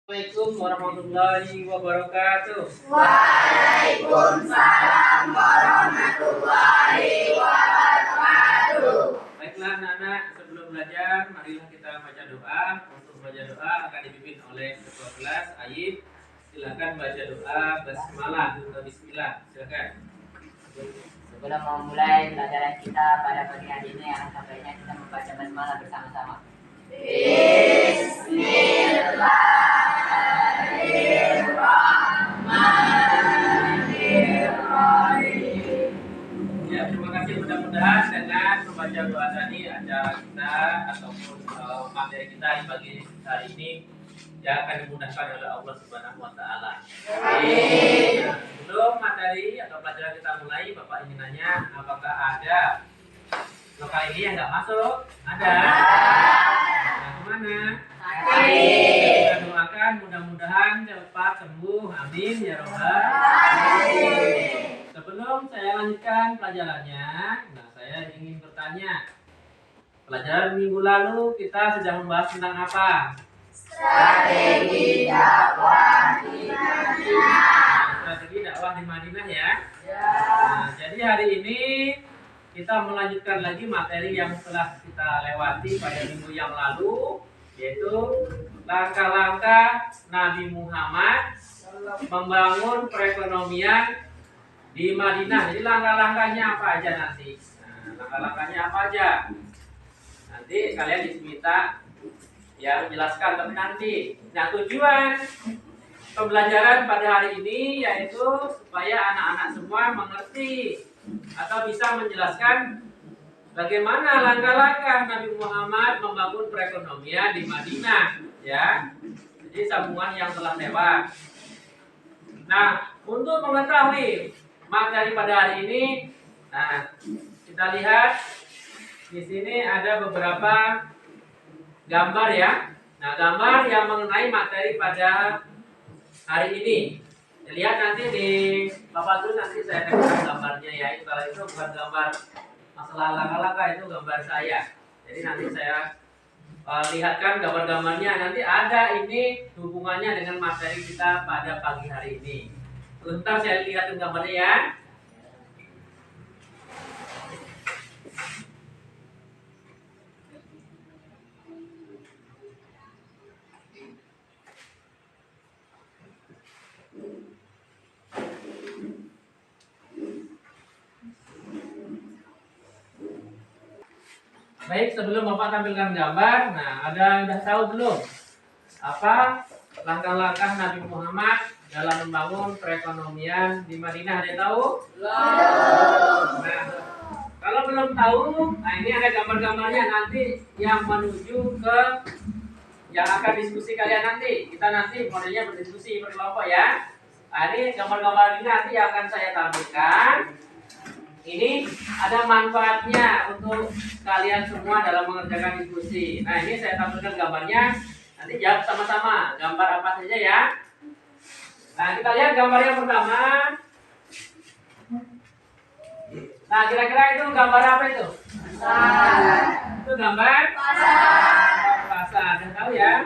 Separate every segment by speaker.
Speaker 1: Assalamualaikum warahmatullahi wabarakatuh.
Speaker 2: Waalaikumsalam warahmatullahi wabarakatuh.
Speaker 1: Baiklah anak-anak, sebelum belajar marilah kita baca doa. Untuk baca doa akan dipimpin oleh ketua kelas Aib. Silakan baca doa basmalah atau bismillah. Silakan.
Speaker 2: Sebelum memulai pelajaran kita pada pagi hari ini, alangkah baiknya kita membaca basmalah bersama-sama. Bismillahirrahmanirrahim.
Speaker 1: Ya, terima kasih. Mudah-mudahan dengan membaca doa tadi acara kita ataupun materi kita di pagi hari ini ya akan dimudahkan oleh Allah Subhanahu wa taala. Amin. Sebelum materi atau pelajaran kita mulai, Bapak ingin nanya, apakah ada lokal ini yang nggak masuk? Ada. Nah, kemana? Kita doakan mudah-mudahan cepat sembuh. Amin ya robbal alamin. Sebelum saya lanjutkan pelajarannya, saya ingin bertanya. Pelajaran minggu lalu kita sedang membahas tentang apa?
Speaker 2: Strategi dakwah di Madinah.
Speaker 1: Strategi dakwah di Madinah ya. Nah, jadi hari ini kita melanjutkan lagi materi yang telah kita lewati pada minggu yang lalu, yaitu langkah-langkah Nabi Muhammad membangun perekonomian di Madinah. Jadi langkah-langkahnya apa aja nanti? Nah, langkah-langkahnya apa aja? Nanti kalian diminta ya menjelaskan, tapi nanti. Nah, tujuan pembelajaran pada hari ini yaitu supaya anak-anak semua mengerti atau bisa menjelaskan bagaimana langkah-langkah Nabi Muhammad membangun perekonomian di Madinah, ya. Jadi sambungan yang telah lewat. Nah, untuk mengetahui materi pada hari ini, nah kita lihat di sini ada beberapa gambar ya. Nah, gambar yang mengenai materi pada hari ini. Lihat nanti di papan tulis, nanti saya kasih gambarnya ya. Kalau itu bukan gambar masalah langkah-langkah, itu gambar saya. Jadi nanti saya lihatkan gambar-gambarnya. Nanti ada ini hubungannya dengan materi kita pada pagi hari ini. Sebentar saya lihatin gambarnya ya. Baik, sebelum Bapak tampilkan gambar, nah ada yang udah tahu belum apa langkah-langkah Nabi Muhammad dalam membangun perekonomian di Madinah? Ada yang tahu? Belum. Nah, kalau belum tahu, nah ini ada gambar-gambarnya nanti yang menuju ke yang akan diskusi kalian nanti. Kita nanti modelnya berdiskusi berkelompok ya. Nah, ini gambar-gambar ini nanti yang akan saya tampilkan. Ini ada manfaatnya untuk kalian semua dalam mengerjakan diskusi. Nah, ini saya tampilkan gambarnya. Nanti jawab sama-sama. Gambar apa saja ya? Nah, kita lihat gambar yang pertama. Nah, kira-kira itu gambar apa itu?
Speaker 2: Pasar.
Speaker 1: Itu gambar pasar. Ada tahu ya?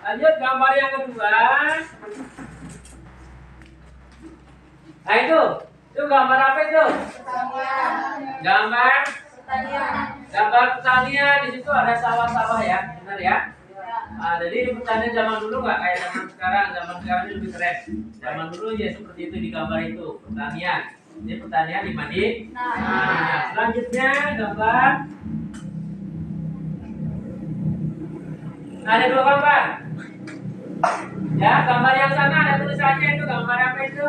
Speaker 1: Lanjut gambar yang kedua. Nah, itu gambar apa itu? Gambar pertanian. Di situ ada sawah-sawah ya, benar ya? Nah, jadi pertanian zaman dulu nggak kayak zaman sekarang. Zaman sekarang ini lebih keren. Zaman dulu ya seperti itu di gambar itu, pertanian. Ini pertanian di Madinah. Nah, selanjutnya gambar. Nah, ada dua gambar. Ya, gambar yang sana ada tulisannya, itu gambar apa itu?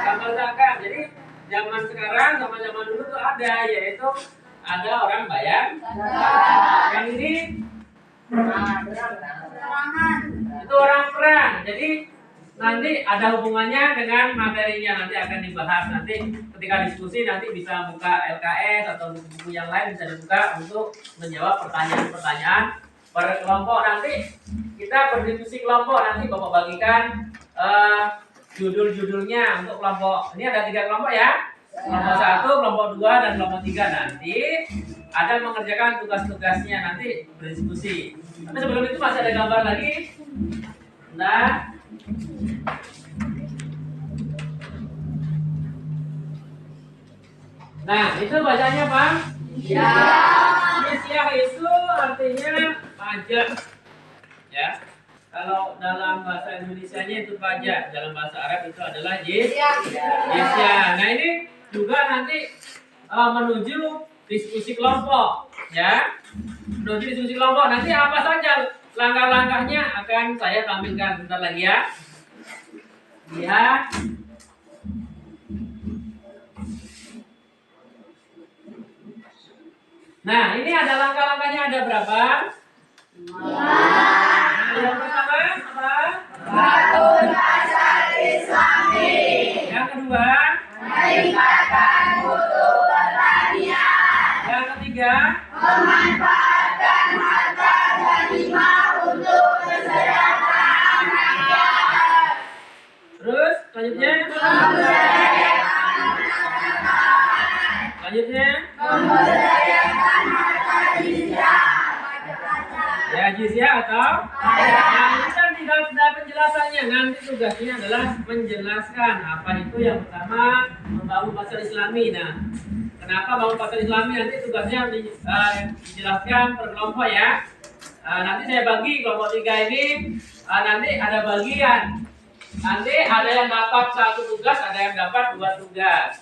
Speaker 1: Gambar zakat. Jadi zaman sekarang, zaman dulu tuh ada, yaitu ada orang bayar. Yang ini itu orang perang. Jadi nanti ada hubungannya dengan materinya, nanti akan dibahas. Nanti ketika diskusi nanti bisa buka LKS atau buku-buku yang lain bisa dibuka untuk menjawab pertanyaan-pertanyaan per kelompok. Nanti kita berdiskusi kelompok, nanti Bapak bagikan judul-judulnya untuk kelompok. Ini ada 3 kelompok ya. Kelompok 1, kelompok 2, dan kelompok 3. Nanti ada mengerjakan tugas-tugasnya, nanti berdiskusi. Tapi sebelum itu masih ada gambar lagi. Nah, itu bacanya Pak?
Speaker 2: Ya.
Speaker 1: Jizyah itu artinya pajak. Ya. Kalau dalam bahasa Indonesianya itu pajak, dalam bahasa Arab itu adalah jizyah. Nah, ini juga nanti menuju diskusi kelompok, ya. Menuju diskusi kelompok. Nanti apa saja langkah-langkahnya akan saya tampilkan sebentar lagi ya. Lihat. Nah, ini ada langkah-langkahnya, ada berapa? Yang pertama apa?
Speaker 2: Bangun pasar Islami.
Speaker 1: Yang kedua?
Speaker 2: Meningkatkan mutu pertanian.
Speaker 1: Yang ketiga?
Speaker 2: Memanfaatkan harta ghanimah untuk kesejahteraan rakyat.
Speaker 1: Terus selanjutnya? Selanjutnya?
Speaker 2: Memberdayakan harta jizyah.
Speaker 1: Ya, jizyah atau? Nah, ini kan tidak ada penjelasannya. Nanti tugasnya adalah menjelaskan apa itu. Yang pertama, membangun pasar Islami. Nah, kenapa bangun pasar Islami? Nanti tugasnya dijelaskan per kelompok ya. Nanti saya bagi kelompok 3 ini. Nanti ada bagian. Nanti ada yang dapat 1 tugas, ada yang dapat 2 tugas.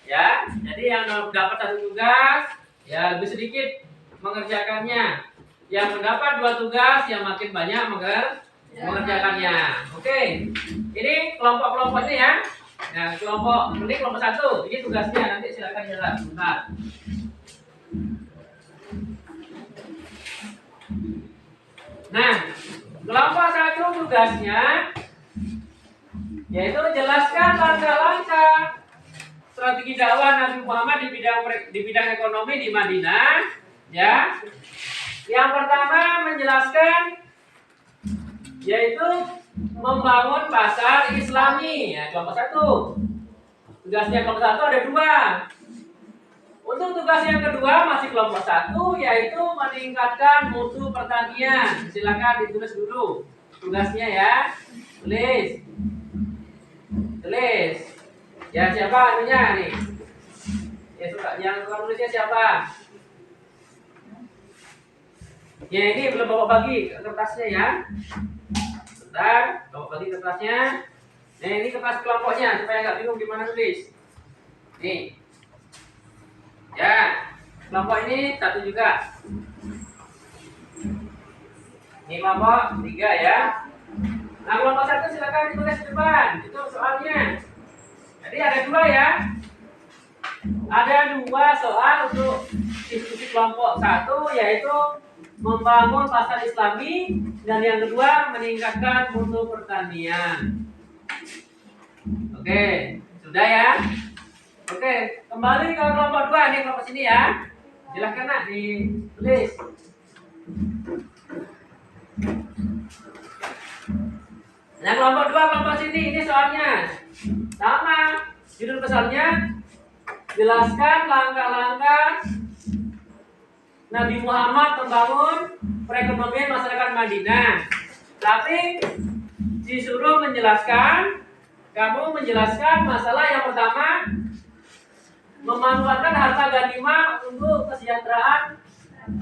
Speaker 1: Ya, jadi yang dapat 1 tugas ya lebih sedikit mengerjakannya. Yang mendapat 2 tugas yang makin banyak mengerjakannya. Oke. Ini kelompok-kelompoknya ya. Nah, ini kelompok 1. Ini tugasnya, nanti silakan jalan sebentar. Nah, kelompok 1 tugasnya yaitu jelaskan langkah-langkah strategi dakwah Nabi Muhammad di bidang ekonomi di Madinah, ya. Yang pertama menjelaskan yaitu membangun pasar Islami, ya, kelompok 1. Tugasnya kelompok 1 ada 2. Untuk tugas yang kedua masih kelompok 1 yaitu meningkatkan mutu pertanian. Silakan ditulis dulu tugasnya ya. Tulis. Ya, siapa anunya nih? Ya, suka yang nulisnya siapa? Ya, ini belum bawa bagi kertasnya ya. Bentar, bawa bagi kertasnya. Nah, ini kertas kelompoknya supaya nggak bingung gimana nulis. Nih. Ya, kelompok ini 1 juga. Ini kelompok 3 ya. Nah, kelompok 1 silakan ditulis di depan. Itu soalnya. Jadi ada 2 ya. Ada 2 soal untuk diskusi kelompok 1 yaitu membangun pasar Islami, dan yang kedua meningkatkan mutu pertanian. Oke, sudah ya. Oke, kembali ke kelompok 2 nih, kelompok sini ya. Silahkan nak ditulis. Nah, kelompok 2 kelompok sini ini soalnya sama. Judul pesannya jelaskan langkah-langkah Nabi Muhammad membangun perekonomian masyarakat Madinah. Tapi disuruh kamu menjelaskan masalah yang pertama, memanfaatkan harta ghanimah untuk kesejahteraan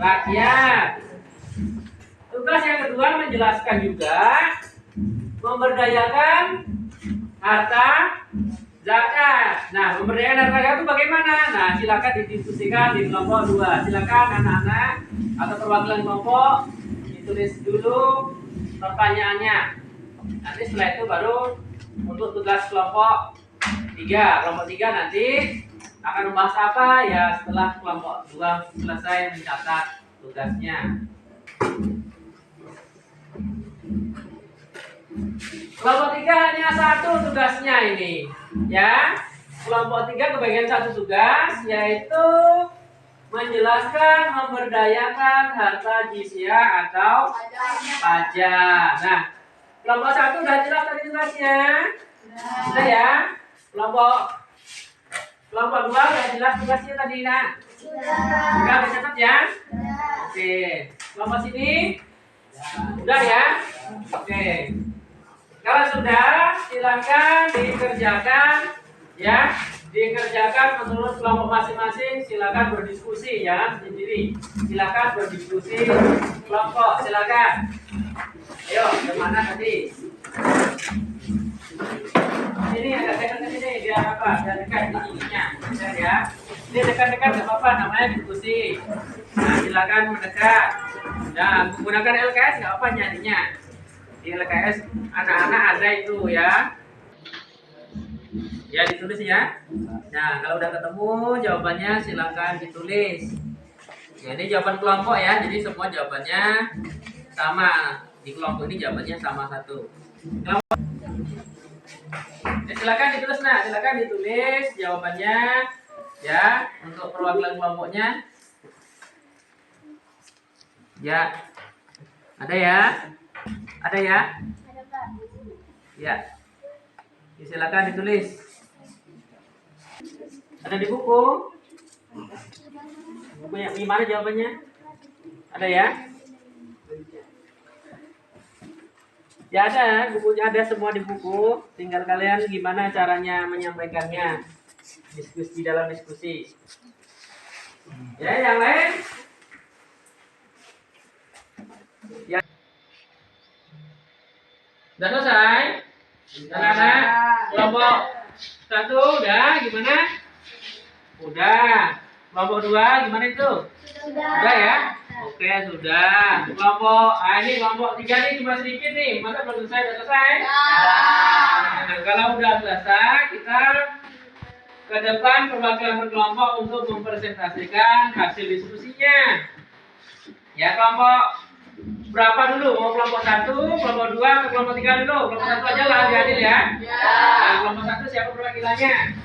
Speaker 1: rakyat. Tugas yang kedua menjelaskan juga memberdayakan harta zakat. Nah, pemberdayaan harta zakat itu bagaimana? Nah, silakan didiskusikan di kelompok 2. Silakan anak-anak atau perwakilan kelompok ditulis dulu pertanyaannya. Nanti setelah itu baru untuk tugas kelompok 3. Kelompok 3 nanti akan membahas apa ya setelah kelompok 2 selesai mencatat tugasnya. Kelompok 3 hanya 1 tugasnya ini, ya. Kelompok 3 kebagian 1 tugas, yaitu menjelaskan memberdayakan harta jizyah atau pajak. Nah, kelompok 1 udah jelas tadi tugasnya, sudah ya. Kelompok 2 udah jelas tugasnya tadi, nak. Sudah dicatat ya? Oke. Kelompok sini? Sudah ya? Oke. Kalau sudah, silakan dikerjakan ya. Dikerjakan menurut kelompok masing-masing. Silakan berdiskusi ya sendiri. Silakan berdiskusi kelompok. Silakan. Ayo, kemana tadi? Sini agak dekat ke sini biar apa? Biar dekat ininya. Bisa ya. Ini dekat-dekat nggak apa-apa. Namanya diskusi. Nah, silakan mendekat. Nah, menggunakan LKS nggak apa nyarinya. Di LKS anak-anak ada itu ya. Ya ditulis ya. Nah kalau udah ketemu jawabannya silakan ditulis. Ya, ini jawaban kelompok ya. Jadi semua jawabannya sama. Di kelompok ini jawabannya sama satu. Kelompok. Ya, silakan ditulis nah. Silakan ditulis jawabannya ya untuk perwakilan kelompoknya. Ya. Ada ya? Ada ya?
Speaker 3: Ada, Pak.
Speaker 1: Ya. Silakan ditulis. Ada di buku? Bukunya gimana jawabannya? Ada ya? Ya ada, bukunya ada semua di buku. Tinggal kalian gimana caranya menyampaikannya. Diskusi di dalam diskusi. Ya, yang lain? Ya. Sudah selesai? Anak-anak, kelompok 1 udah gimana? Udah. Kelompok 2 gimana itu? Sudah ya? Oke, sudah. Kelompok ini kelompok 3 nih cuma sedikit nih. Masa belum selesai? Udah selesai? Nah, kalau udah selesai, kita ke depan perwakilan berkelompok untuk mempresentasikan hasil diskusinya. Ya, kelompok berapa dulu? Mau kelompok 1, kelompok 2, atau kelompok 3 dulu? Kelompok 1 aja lah adil ya. Nah, kelompok 1 siapa perwakilannya?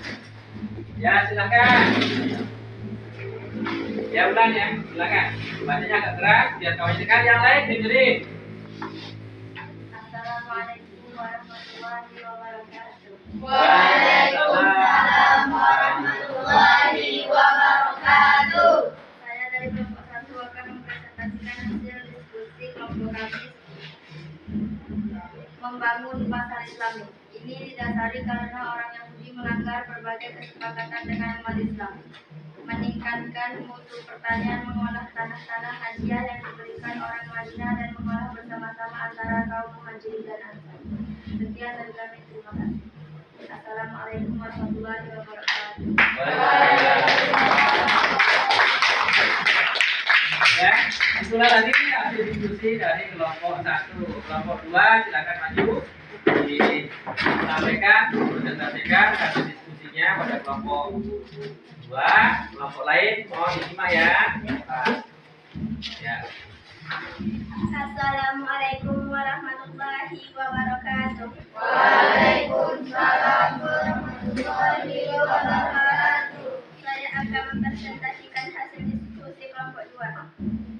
Speaker 1: Ya, silakan. Ya, ulang ya, silakan. Bacanya agak keras biar kawan dengar, yang lain dengerin.
Speaker 3: Assalamualaikum warahmatullahi wabarakatuh.
Speaker 1: Waalaikumsalam
Speaker 3: warahmatullahi wabarakatuh. Saya dari kelompok 1 akan mempresentasikan hasil diskusi kelompok kami membangun pasar Islami. Ini didasari karena orang Yahudi melanggar berbagai kesepakatan dengan umat Islam, meningkatkan mutu pertanian, mengolah tanah-tanah hadiah yang diberikan orang Madinah dan mengolah bersama-sama antara kaum Muhajirin dan Ansar. Sekian dari kami, terima kasih. Assalamualaikum warahmatullahi wabarakatuh.
Speaker 1: Ya, itulah tadi hasil diskusi dari kelompok 1. Kelompok 2 silakan maju disampaikan, presentasikan hasil diskusinya pada kelompok 2. Kelompok lain mohon disimak ya. Ya.
Speaker 3: Assalamualaikum warahmatullahi wabarakatuh. Waalaikumsalam warahmatullahi wabarakatuh. Saya akan mempresentasikan hasil diskusi kelompok 2.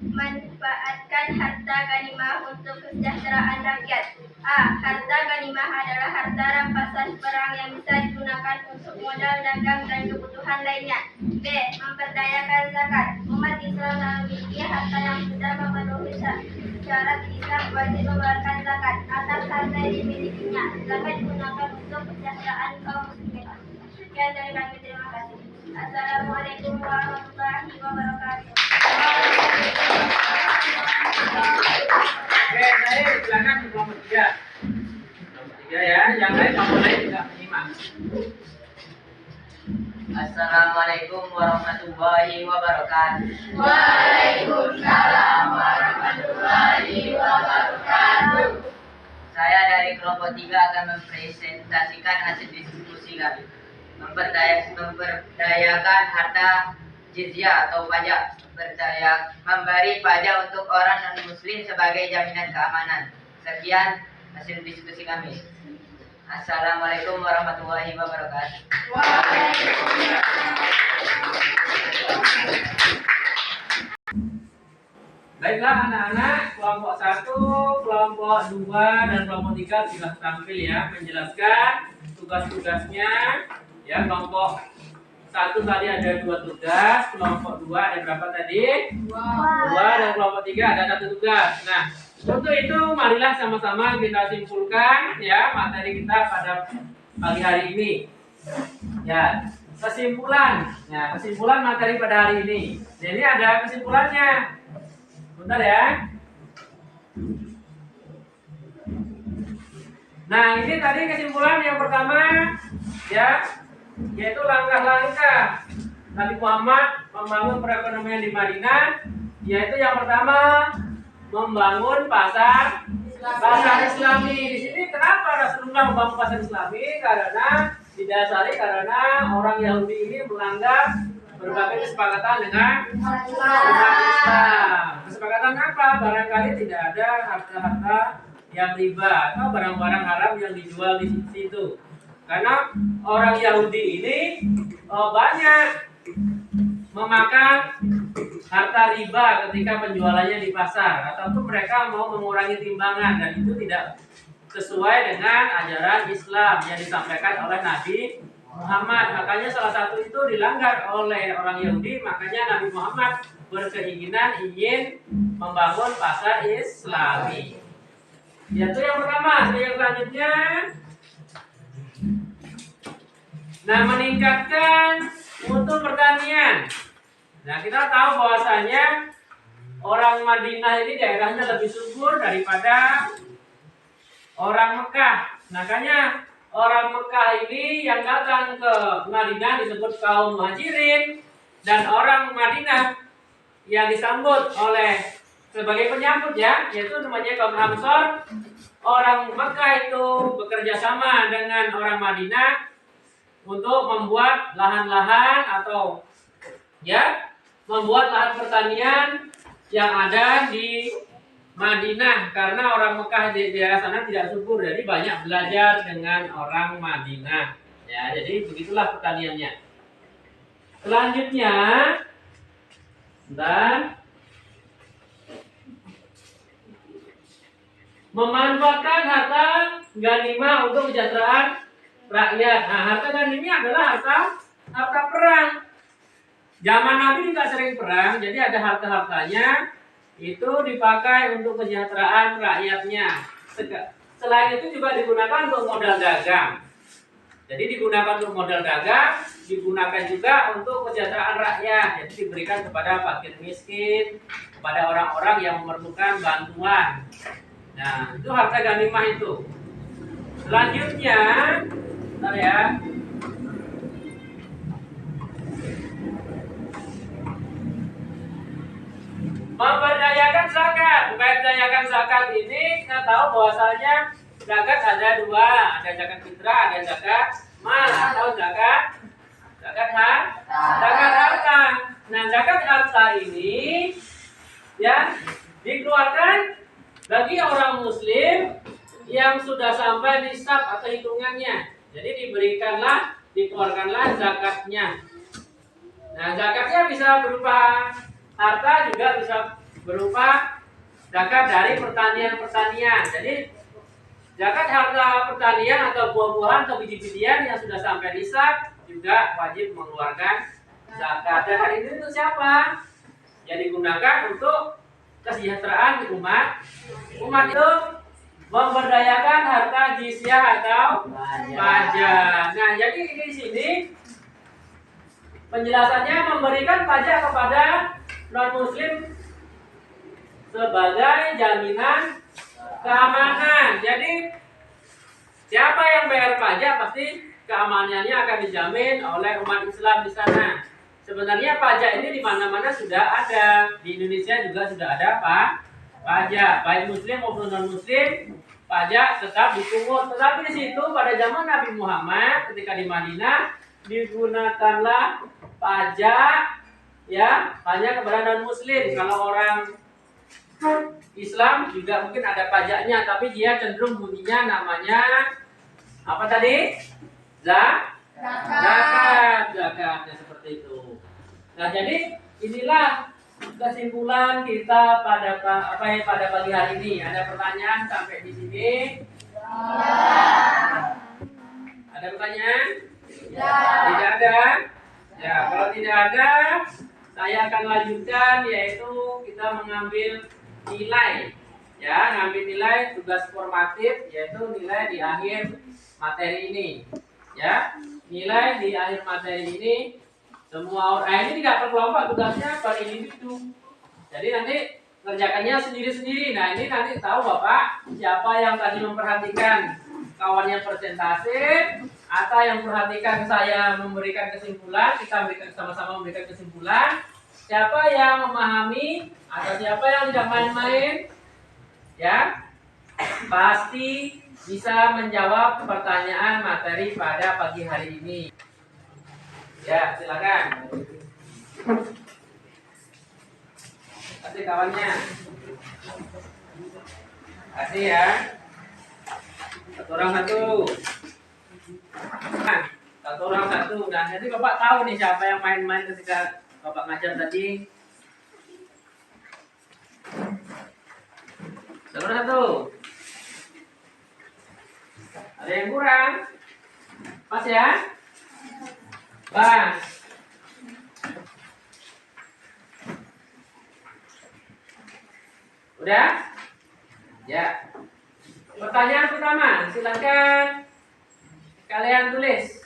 Speaker 3: Manfaatkan harta ganimah untuk kesejahteraan rakyat. A. Harta ganimah adalah harta rampasan perang yang bisa digunakan untuk modal dagang dan kebutuhan lainnya. B. Memperdayakan zakat. Umat Islam memiliki harta yang sudah memenuhi syarat Islam wajib mengeluarkan zakat atas harta yang dimilikinya. Zakat digunakan untuk kesejahteraan kaum muslimin. Sekian dari kami, terima kasih. Assalamualaikum warahmatullahi wabarakatuh.
Speaker 1: Oke, baik, silakan di kelompok 3. Kelompok 3 ya, yang lain kelompok lain juga menyimak.
Speaker 2: Assalamualaikum warahmatullahi wabarakatuh.
Speaker 3: Waalaikumsalam warahmatullahi wabarakatuh.
Speaker 2: Saya dari kelompok 3 akan mempresentasikan hasil diskusi kami. Memperdayakan harta jizyah atau pajak. Memberi pajak untuk orang non-muslim sebagai jaminan keamanan. Sekian hasil diskusi kami. Assalamualaikum warahmatullahi wabarakatuh.
Speaker 1: Baiklah anak-anak, kelompok 1, kelompok 2, dan kelompok 3 sudah tampil ya menjelaskan tugas-tugasnya. Ya, kelompok satu tadi ada 2 tugas, kelompok 2 ada berapa tadi? 2, dan kelompok 3 ada 1 tugas. Nah, untuk itu marilah sama-sama kita simpulkan ya materi kita pada pagi hari ini. Ya, kesimpulan. Ya, kesimpulan materi pada hari ini. Jadi ada kesimpulannya. Bentar ya. Nah, ini tadi kesimpulan yang pertama ya, yaitu langkah-langkah Nabi Muhammad membangun perekonomian di Madinah, yaitu yang pertama membangun pasar Islami. Di sini kenapa Rasulullah membangun pasar Islami? Karena didasari karena orang Yahudi ini melanggar berbagai kesepakatan dengan umat Islam. Kesepakatan apa? Barangkali tidak ada harta-harta yang riba atau barang-barang haram yang dijual di situ. Karena orang Yahudi ini banyak memakan harta riba ketika penjualannya di pasar, ataupun mereka mau mengurangi timbangan, dan itu tidak sesuai dengan ajaran Islam yang disampaikan oleh Nabi Muhammad. Makanya salah satu itu dilanggar oleh orang Yahudi. Makanya Nabi Muhammad berkeinginan ingin membangun pasar Islami. Itu yang pertama. Yang selanjutnya, nah, meningkatkan mutu pertanian. Nah, kita tahu bahwasanya orang Madinah ini daerahnya lebih subur daripada orang Mekah. Makanya orang Mekah ini yang datang ke Madinah disebut kaum Muhajirin, dan orang Madinah yang disambut oleh sebagai penyambut ya, yaitu namanya kaum Ansor. Orang Mekah itu bekerja sama dengan orang Madinah untuk membuat lahan-lahan atau ya, membuat lahan pertanian yang ada di Madinah, karena orang Mekah di daerah sana tidak subur, jadi banyak belajar dengan orang Madinah. Ya, jadi begitulah pertaniannya. Selanjutnya, dan memanfaatkan harta ghanimah untuk kesejahteraan rakyat. Nah, harta ghanimah adalah harta perang. Zaman Nabi juga sering perang, jadi ada harta-hartanya itu dipakai untuk kesejahteraan rakyatnya. Selain itu juga digunakan untuk modal dagang. Jadi digunakan untuk modal dagang, digunakan juga untuk kesejahteraan rakyat. Jadi diberikan kepada fakir miskin, kepada orang-orang yang memerlukan bantuan. Nah, itu harta ghanimah itu. Selanjutnya, bentar ya. Memberdayakan zakat. Memberdayakan zakat ini kita tahu bahwasanya zakat ada 2, ada zakat fitrah, ada zakat mal atau zakat harta. Nah, zakat harta ini ya dikeluarkan bagi orang muslim yang sudah sampai nisab atau hitungannya. Jadi dikeluarkanlah zakatnya. Nah, zakatnya bisa berupa harta, juga bisa berupa zakat dari pertanian. Jadi zakat harta pertanian atau buah-buahan atau biji-bijian yang sudah sampai nisab juga wajib mengeluarkan zakat. Dan ini untuk siapa? Yang digunakan untuk kesejahteraan umat itu memberdayakan harta jizyah atau pajak. Nah, jadi ini di sini penjelasannya memberikan pajak kepada non-muslim sebagai jaminan keamanan. Jadi siapa yang bayar pajak pasti keamanannya akan dijamin oleh umat Islam di sana. Sebenarnya pajak ini di mana-mana sudah ada. Di Indonesia juga sudah ada pajak, baik muslim maupun non-muslim, pajak tetap dipungut. Tetapi di situ pada zaman Nabi Muhammad ketika di Madinah digunakanlah pajak ya hanya kepada non-muslim. Kalau orang Islam juga mungkin ada pajaknya, tapi dia cenderung bunyinya namanya apa tadi? Zakatnya seperti itu. Nah, jadi inilah kesimpulan kita pada pagi hari ini. Ada pertanyaan sampai di sini? Ya. Ada pertanyaan? Ya. Tidak ada? Ya. normatif, yaitu nilai di akhir materi ini. Ya, nilai di akhir materi ini semua orang ini tidak per kelompok, tugasnya per individu. Jadi nanti kerjakannya sendiri-sendiri. Nah, ini nanti tahu Bapak siapa yang tadi memperhatikan kawannya persentase, atau yang perhatikan saya memberikan kesimpulan, kita memberikan sama-sama memberikan kesimpulan. Siapa yang memahami atau siapa yang tidak main-main, ya pasti bisa menjawab pertanyaan materi pada pagi hari ini. Ya, silakan. Kasih kawannya. Kasih ya. Satu orang satu. Nah, satu orang satu. Nah, nanti Bapak tahu nih siapa yang main-main ketika Bapak ngajar tadi. Satu orang satu. Ada yang kurang? Pas ya? Pas. Udah? Ya. Pertanyaan pertama, silakan kalian tulis.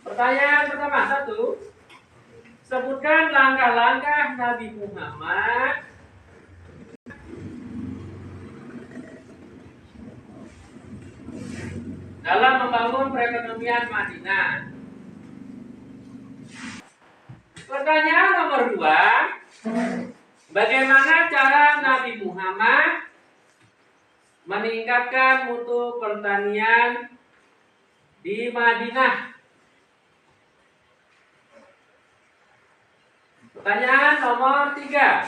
Speaker 1: Pertanyaan pertama, satu. Sebutkan langkah-langkah Nabi Muhammad dalam membangun perekonomian Madinah. Pertanyaan nomor 2. Bagaimana cara Nabi Muhammad meningkatkan mutu pertanian di Madinah? Pertanyaan nomor 3.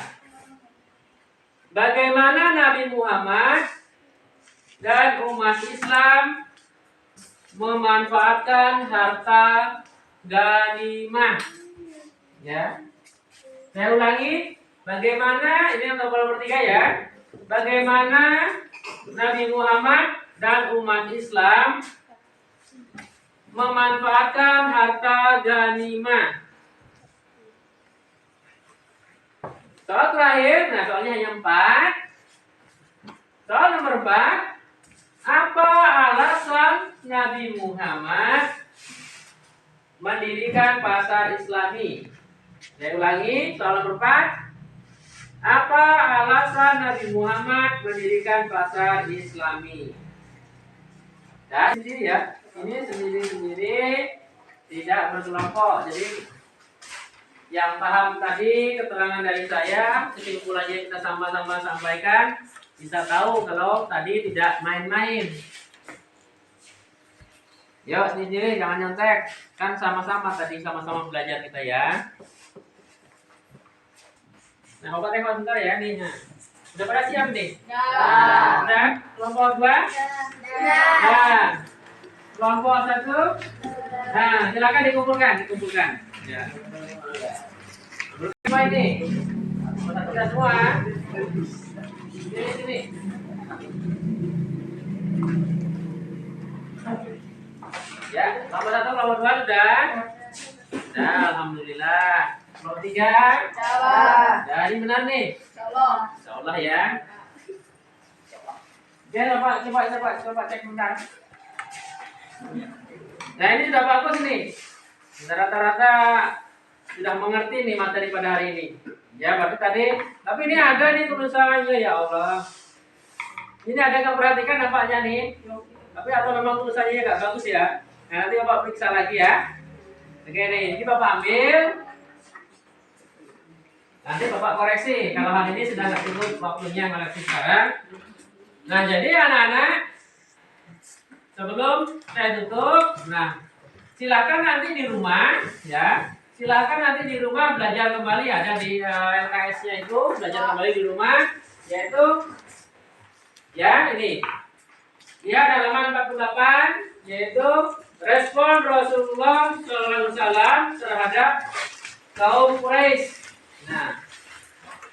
Speaker 1: Bagaimana Nabi Muhammad dan umat Islam memanfaatkan harta ghanimah? Ya. Saya ulangi, bagaimana, ini yang nomor 3 ya. Bagaimana Nabi Muhammad dan umat Islam memanfaatkan harta ghanimah? Soal terakhir, nah soalnya hanya 4. Soal nomor 4. Apa alasan Nabi Muhammad mendirikan pasar Islami? Saya ulangi, soal nomor 4. Apa alasan Nabi Muhammad mendirikan pasar Islami? Dan sendiri ya, ini sendiri-sendiri, tidak berkelompok. Jadi yang paham tadi keterangan dari saya, kesimpulannya kita sama-sama sampaikan, bisa tahu kalau tadi tidak main-main. Yuk sendiri, jangan nyontek. Kan sama-sama tadi, sama-sama belajar kita ya. Nah, Bapak tengok bentar ya nih. Nah, udah pada siap nih?
Speaker 3: Ya.
Speaker 1: Udah? Kelompok 2?
Speaker 3: Ya.
Speaker 1: Nah, kelompok 1? Nah, silakan dikumpulkan. Ya. Berapa ini? Sudah semua? Sini. Ya, kelompok 1, kelompok 2 sudah? Nah, alhamdulillah. Kelompok 3?
Speaker 3: Insyaallah.
Speaker 1: Nah, ini benar nih? Insyaallah ya. Oke, coba cek bentar. Nah, ini sudah bagus nih. Sudah rata-rata sudah mengerti nih materi pada hari ini. Ya, berarti tadi, tapi ini ada nih tulisannya, ya Allah. Ini ada yang perhatikan nampaknya nih. Tapi atau memang tulisannya nggak bagus ya? Nah, nanti Bapak periksa lagi ya. Oke nih, ini Bapak ambil. Nanti Bapak koreksi. Kalau hari ini sudah nggak cukup waktunya koreksi sekarang. Nah, jadi anak-anak, sebelum saya tutup, nah silakan nanti di rumah, ya. Silakan nanti di rumah belajar kembali, ada di LKS-nya itu belajar kembali di rumah, yaitu ya ini. Ya, halaman 48, yaitu respon Rasulullah SAW terhadap kaum Quraisy. Nah,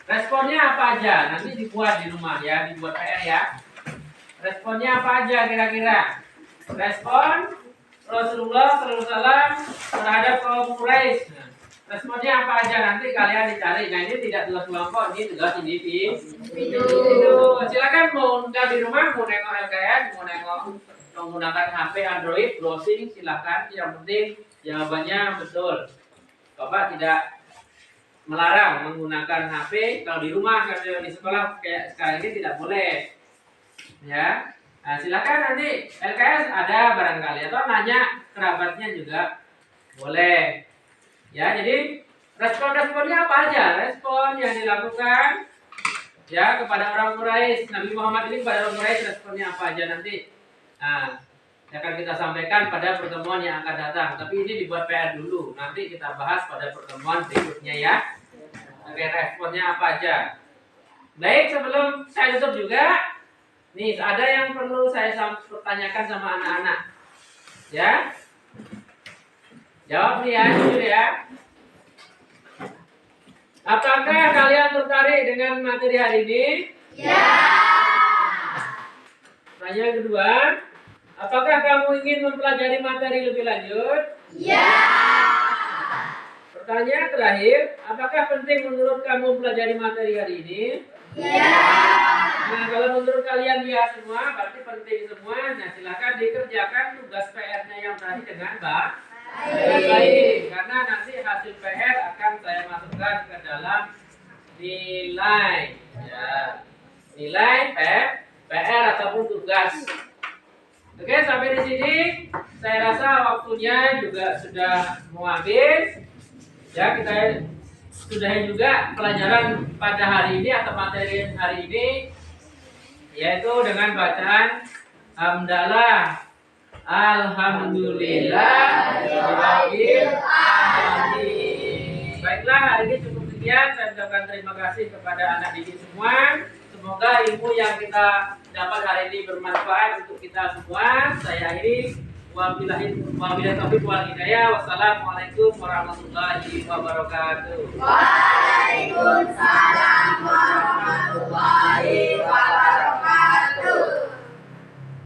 Speaker 1: responnya apa aja? Nanti dibuat di rumah ya, dibuat PR ya. Responnya apa aja kira-kira? Respon Rasulullah SAW terhadap kaum Quraisy. Nah, Responnya apa aja nanti kalian dicari. Nah ini tidak tugas kelompok, ini tugas individu. Silakan mau nggak di rumah, mau nengok LKS, mau nengok menggunakan HP Android, browsing silakan. Yang penting jawabannya betul. Bapak tidak melarang menggunakan HP kalau di rumah, kalau di sekolah kayak sekarang ini tidak boleh. Ya, nah, silakan nanti LKS ada barangkali atau nanya kerabatnya juga boleh. Ya, jadi respon-responnya apa aja? Respon yang dilakukan ya kepada orang Quraisy, Nabi Muhammad ini kepada orang Quraisy responnya apa aja nanti? Nah, akan kita sampaikan pada pertemuan yang akan datang. Tapi ini dibuat PR dulu. Nanti kita bahas pada pertemuan berikutnya ya. Oke, responnya apa aja? Baik, sebelum saya tutup juga, nih ada yang perlu saya pertanyakan sama anak-anak. Ya, jawab nih ya, jujur ya. Apakah kalian tertarik dengan materi hari ini? Ya. Pertanyaan kedua, apakah kamu ingin mempelajari materi lebih lanjut? Ya. Pertanyaan terakhir, apakah penting menurut kamu mempelajari materi hari ini? Ya. Nah, kalau menurut kalian ya semua, berarti penting semua. Nah, silakan dikerjakan tugas PR-nya yang tadi dengan baik. Karena nanti hasil PR akan saya masukkan ke dalam nilai. Ya. Nilai PR ataupun tugas. Oke, sampai di sini saya rasa waktunya juga sudah mau habis. Ya, kita sudahi juga pelajaran pada hari ini atau materi hari ini, yaitu dengan bacaan hamdalah, alhamdulillah, rabbil alamin. Baiklah, hari ini cukup sekian. Saya ucapkan terima kasih kepada anak didik semua. Semoga ilmu yang kita dapat hari ini bermanfaat untuk kita semua. Saya akhiri. Wabillahi taufiq wal hidayah. Wassalamualaikum warahmatullahi wabarakatuh.
Speaker 3: Waalaikumsalam.